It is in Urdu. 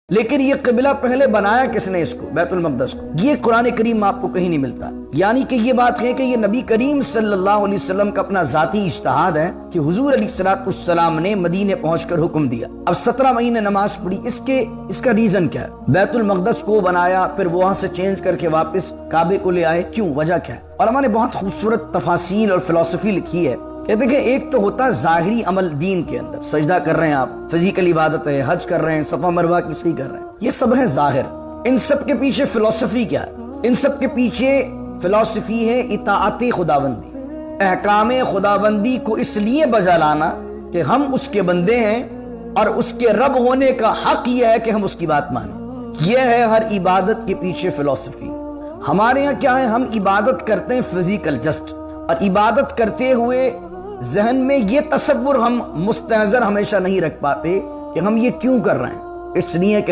لیکن یہ قبلہ پہلے بنایا کس نے اس کو؟ بیت المقدس کو۔ یہ قرآن کریم آپ کو کہیں نہیں ملتا، یعنی کہ یہ بات ہے کہ یہ نبی کریم صلی اللہ علیہ وسلم کا اپنا ذاتی اجتہاد ہے کہ حضور علیہ السلام نے مدینے پہنچ کر حکم دیا، اب 17 مہینے نماز پڑھی۔ اس کا ریزن کیا ہے؟ بیت المقدس کو بنایا، پھر وہاں سے چینج کر کے واپس کعبے کو لے آئے، کیوں؟ وجہ کیا ہے؟ علماء نے بہت خوبصورت تفاصیل اور فلسفی لکھی ہے۔ کہتے ہیں کہ ایک تو ہوتا ظاہری عمل دین کے اندر، سجدہ کر رہے ہیں آپ، فزیکل عبادت ہے، حج کر رہے ہیں، صفا مروہ کی صحیح کر رہے ہیں، یہ سب ہے ظاہر۔ ان سب کے پیچھے فلسفی کیا ہے؟ ان سب کے پیچھے فلسفی ہے اطاعت خداوندی، احکام خداوندی کو اس لیے بجا لانا کہ ہم اس کے بندے ہیں اور اس کے رب ہونے کا حق یہ ہے کہ ہم اس کی بات مانیں۔ یہ ہے ہر عبادت کے پیچھے فلسفی۔ ہمارے ہاں کیا ہے؟ ہم عبادت کرتے ہیں فزیکل جسٹ، اور عبادت کرتے ہوئے ذہن میں یہ تصور ہم مستحضر ہمیشہ نہیں رکھ پاتے کہ ہم یہ کیوں کر رہے ہیں، اس لیے کہ